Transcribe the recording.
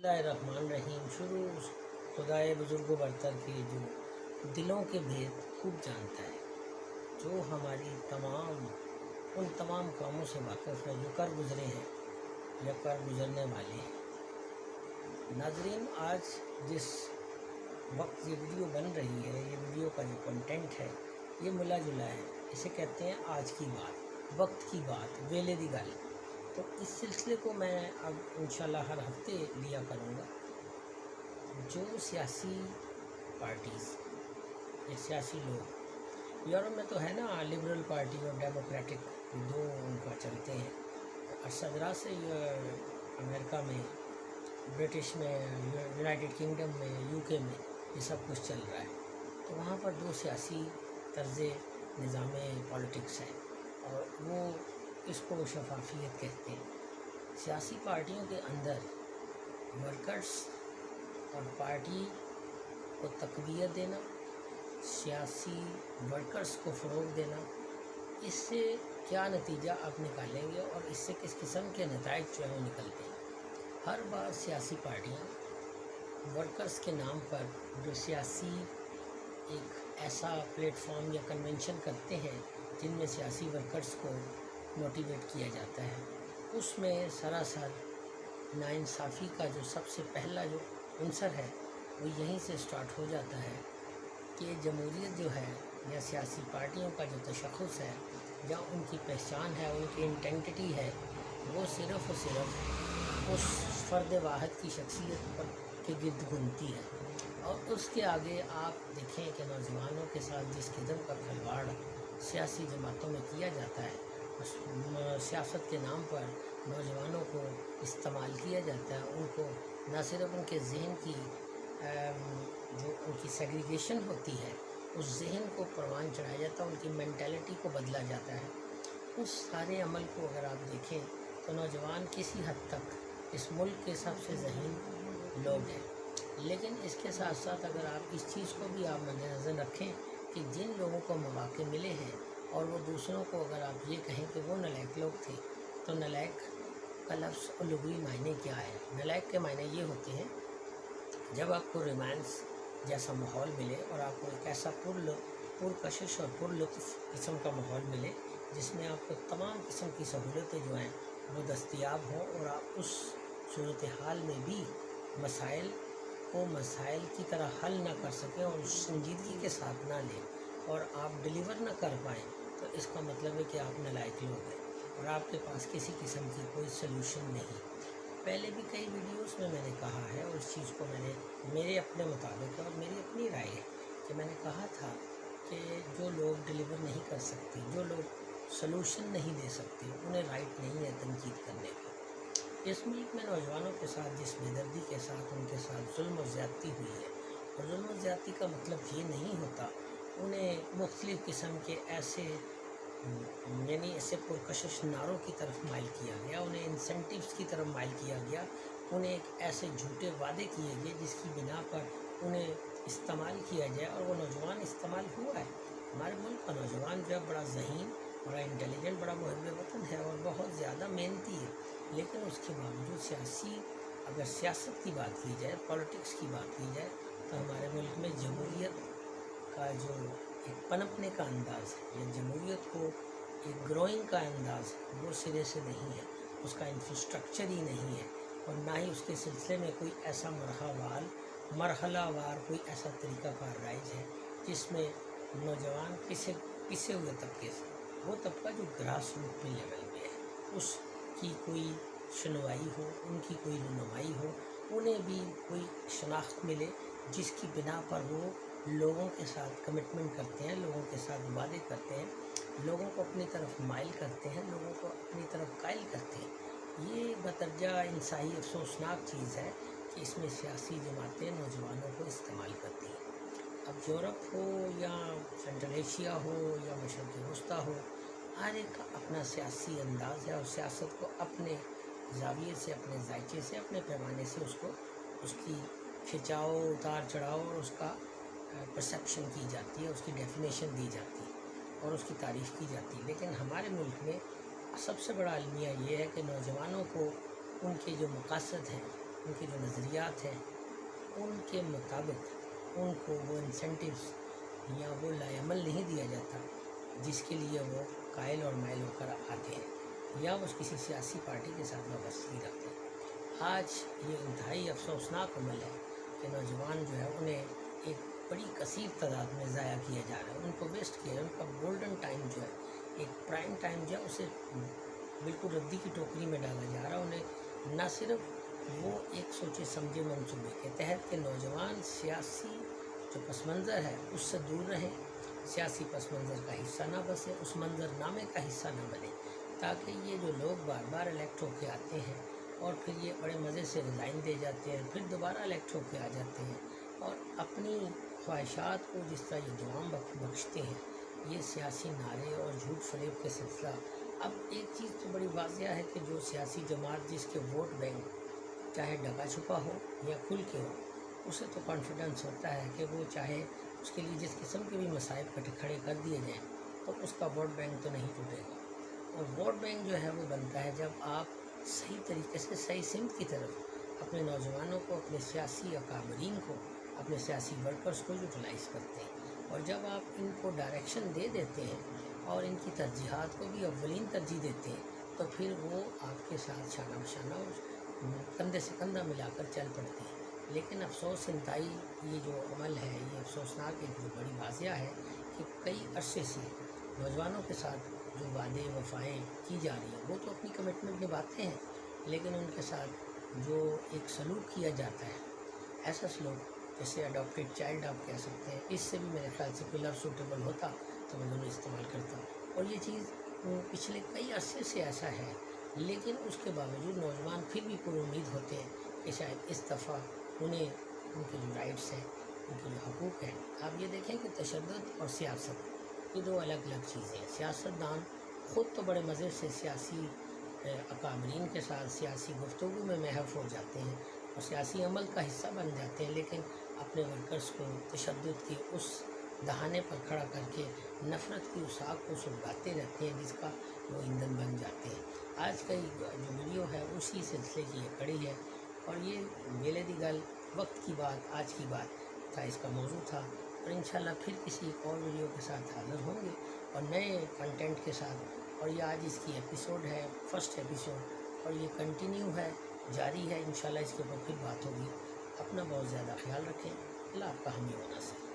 बिस्मिल्लाहिर्रहमानिर्रहीम। शुरू खुदाए बुज़ुर्ग बरतर के जो दिलों के भेद खूब जानता है, जो हमारी उन तमाम कामों से वाकिफ़ है जो कर गुज़रे हैं या कर गुज़रने वाले हैं। नाज़रीन, आज जिस वक्त ये वीडियो बन रही है, ये वीडियो का जो कंटेंट है ये मिला जुला है। इसे कहते हैं आज की बात, वक्त की बात, वेले दी गल। तो इस सिलसिले को मैं अब इंशाल्लाह हर हफ्ते लिया करूँगा। जो सियासी पार्टीज़ या सियासी लोग, यूरोप में तो है ना लिबरल पार्टी और डेमोक्रेटिक, दो उनका चलते हैं। असदरा से अमेरिका में, ब्रिटिश में, यूनाइटेड किंगडम में, यूके में ये सब कुछ चल रहा है। तो वहाँ पर दो सियासी तर्ज़ निज़ाम पॉलिटिक्स है और वो इसको शफाफियत कहते हैं। सियासी पार्टियों के अंदर वर्कर्स और पार्टी को तक़वियत देना, सियासी वर्कर्स को फ़रोग़ देना, इससे क्या नतीजा आप निकालेंगे और इससे किस किस्म के नताइज जो है वो निकलते हैं। हर बार सियासी पार्टियाँ वर्कर्स के नाम पर जो सियासी एक ऐसा प्लेटफॉर्म या कन्वेंशन करते हैं जिनमें सियासी वर्कर्स को मोटिवेट किया जाता है, उसमें सरासर नाइंसाफ़ी का जो सबसे पहला जो अंसर है वो यहीं से स्टार्ट हो जाता है कि जमहूरियत जो है या सियासी पार्टियों का जो तशख़्ख़ुस है या उनकी पहचान है, उनकी इंटेंटिटी है, वो सिर्फ़ और सिर्फ उस फ़र्द वाहिद की शख्सियत पर के गिर्द घूमती है। और उसके आगे आप देखें कि नौजवानों के साथ जिस किस्म का खिलवाड़ सियासी जमातों में किया जाता है, उस सियासत के नाम पर नौजवानों को इस्तेमाल किया जाता है। उनको न सिर्फ उनके जहन की जो उनकी सेग्रीगेशन होती है उस जहन को परवान चढ़ाया जाता है, उनकी मेंटालिटी को बदला जाता है। उस सारे अमल को अगर आप देखें तो नौजवान किसी हद तक इस मुल्क के सबसे ज़हीन लोग हैं। लेकिन इसके साथ साथ अगर आप इस चीज़ को भी आप मद्देनज़र रखें कि जिन लोगों को मौक़े मिले हैं और वो दूसरों को अगर आप ये कहें कि वो नालायक लोग थे, तो नालायक का लफ्ज़ लुग़वी मायने क्या है? नालायक के मायने ये होते हैं जब आपको रोमांस जैसा माहौल मिले और आपको एक ऐसा पुरकशिश और पुरलुत्फ़ किस्म का माहौल मिले जिसमें आपको तमाम किस्म की सहूलतें जो हैं वो दस्तयाब हों और आप उस सूरत हाल में भी मसाइल को मसाइल की तरह हल ना कर सकें और संजीदगी के साथ ना लें और आप डिलीवर ना कर पाएँ, तो इसका मतलब है कि आप नालायक लोग हैं और आपके पास किसी किस्म की कोई सलूशन नहीं। पहले भी कई वीडियोस में मैंने कहा है और इस चीज़ को मैंने मेरे अपने मुताबिक और मेरी अपनी राय है कि मैंने कहा था कि जो लोग डिलीवर नहीं कर सकते, जो लोग सलूशन नहीं दे सकते, उन्हें राइट नहीं है तनकीद करने का। इस मुल्क में नौजवानों के साथ जिस बेदर्दी के साथ उनके साथ जुल्म और ज़्यादती हुई है, और जुल्म और ज़्यादती का मतलब ये नहीं होता उन्हें मुख्तलिफ़ किस्म के ऐसे यानी ऐसे पुरकशिश नारों की तरफ माइल किया गया, उन्हें इंसेंटिव्स की तरफ माइल किया गया, उन्हें एक ऐसे झूठे वादे किए गए जिसकी बिना पर उन्हें इस्तेमाल किया जाए और वो नौजवान इस्तेमाल हुआ है। हमारे मुल्क का नौजवान जो है बड़ा ज़हीन, बड़ा इंटेलिजेंट, बड़ा मुहब्ब वतन है और बहुत ज़्यादा मेहनती है। लेकिन उसके बावजूद अगर सियासत की बात की जाए, पॉलिटिक्स की बात की जाए, तो हमारे मुल्क में जमहूरियत का जो एक पनपने का अंदाज़ है या जमहूरियत को एक ग्रोइंग का अंदाज़ वो सिरे से नहीं है, उसका इंफ्रास्ट्रक्चर ही नहीं है और ना ही उसके सिलसिले में कोई ऐसा मरहलावार कोई ऐसा तरीक़ाकार राइज है जिसमें नौजवान पिसे हुए तबके से, वो तबका जो ग्रास रूट पे लेवल पे है, उसकी कोई सुनवाई हो, उनकी कोई रहनुमाई हो, उन्हें भी कोई शनाख्त मिले जिसकी बिना पर वो लोगों के साथ कमिटमेंट करते हैं, लोगों के साथ वादे करते हैं, लोगों को अपनी तरफ माइल करते हैं, लोगों को अपनी तरफ कायल करते हैं। ये बतर्जा इंतहाई अफसोसनाक चीज़ है कि इसमें सियासी जमातें नौजवानों को इस्तेमाल करती हैं। अब यूरोप हो या सेंट्रल एशिया हो या मशरक़ वस्ता हो, हर एक का अपना सियासी अंदाज़ है और सियासत को अपने ज़ाविये से, अपने जायचे से, अपने पैमाने से उसकी खिंचाव, उतार चढ़ाव और उसका परसेप्शन की जाती है, उसकी डेफिनेशन दी जाती है और उसकी तारीफ़ की जाती है। लेकिन हमारे मुल्क में सबसे बड़ा अलमिया ये है कि नौजवानों को उनके जो मकासद हैं ان کے جو نظریات ہیں ان کے مطابق ان کو وہ انسینٹیوز یا وہ لائعمل نہیں دیا جاتا جس کے لیے وہ قائل اور مائل ہو کر آتے ہیں یا وہ کسی سیاسی پارٹی کے ساتھ وابستگی رکھتے ہیں۔ آج یہ انتہائی افسوسناک عمل ہے کہ نوجوان جو ہے انہیں ایک بڑی کثیر تعداد میں ضائع کیا جا رہا ہے، ان کو ویسٹ کیا ہے، ان کا گولڈن ٹائم جو ہے، ایک پرائم ٹائم جو ہے اسے بالکل ردی کی ٹوکری میں ڈالا جا رہا ہے۔ انہیں نہ صرف وہ ایک سوچے سمجھے منصوبے کے تحت کہ نوجوان سیاسی جو پس منظر ہے اس سے دور رہیں، سیاسی پس منظر کا حصہ نہ بسے، اس منظر نامے کا حصہ نہ بنے، تاکہ یہ جو لوگ بار بار الیکٹ ہو کے آتے ہیں اور پھر یہ بڑے مزے سے ریزائن دے جاتے ہیں، پھر دوبارہ الیکٹ ہو کے آ جاتے ہیں اور اپنی خواہشات کو جس طرح یہ دوام بخشتے ہیں، یہ سیاسی نعرے اور جھوٹ فریب کے سلسلہ۔ اب ایک چیز تو بڑی واضح ہے کہ جو سیاسی جماعت جس کے ووٹ بینک چاہے ڈکا چھپا ہو یا کھل کے ہو، اسے تو کانفیڈنس ہوتا ہے کہ وہ چاہے اس کے لیے جس قسم کے بھی مصائب کھڑے کر دیے جائیں تو اس کا ووٹ بینک تو نہیں ٹوٹے گا۔ اور ووٹ بینک جو ہے وہ بنتا ہے جب آپ صحیح طریقے سے صحیح سمت کی طرف اپنے نوجوانوں کو، اپنے سیاسی اکابرین کو، اپنے سیاسی ورکرز کو یوٹیلائز کرتے ہیں، اور جب آپ ان کو ڈائریکشن دے دیتے ہیں اور ان کی ترجیحات کو بھی اولین ترجیح دیتے ہیں تو پھر وہ آپ کے ساتھ شانہ بشانہ کندھے سے کندھا ملا کر چل پڑتے ہیں۔ لیکن افسوس انتہائی یہ جو عمل ہے، یہ افسوسناک ایک بڑی واضح ہے کہ کئی عرصے سے نوجوانوں کے ساتھ جو وعدے وفائیں کی جا رہی ہیں وہ تو اپنی کمٹمنٹ نبھاتے ہیں، لیکن ان کے ساتھ جو ایک سلوک کیا جاتا ہے، ایسا سلوک جیسے اڈاپٹیڈ چائلڈ آپ کہہ سکتے ہیں، اس سے بھی میرے خیال سے کوئی لفظ سوٹیبل ہوتا تو میں انہیں استعمال کرتا۔ اور یہ چیز پچھلے کئی عرصے سے ایسا ہے، لیکن اس کے باوجود نوجوان پھر بھی پر امید ہوتے ہیں کہ شاید اس دفعہ انہیں ان کے جو رائٹس ہیں، ان کے جو حقوق ہیں۔ آپ یہ دیکھیں کہ تشدد اور سیاست یہ دو الگ الگ چیزیں ہیں۔ سیاست دان خود تو بڑے مزے سے سیاسی اکابرین کے ساتھ سیاسی گفتگو میں محو ہو جاتے ہیں اور سیاسی عمل کا حصہ بن جاتے ہیں، لیکن اپنے ورکرز کو تشدد کی اس دہانے پر کھڑا کر کے نفرت کی اس آگ کو سلگاتے رہتے ہیں جس کا وہ ایندھن بن جاتے ہیں۔ آج کا جو ویڈیو ہے اسی سلسلے کی یہ کڑی ہے، اور یہ میلے دی گل وقت کی بات، آج کی بات تھا، اس کا موضوع تھا، اور انشاءاللہ پھر کسی ایک اور ویڈیو کے ساتھ حاضر ہوں گے اور نئے کنٹینٹ کے ساتھ۔ اور یہ آج اس کی ایپیسوڈ ہے، فرسٹ ایپیسوڈ، اور یہ کنٹینیو ہے، جاری ہے، انشاءاللہ اس کے اوپر پھر بات ہوگی۔ اپنا بہت زیادہ خیال رکھیں، اللہ آپ کا حامی و ناصر۔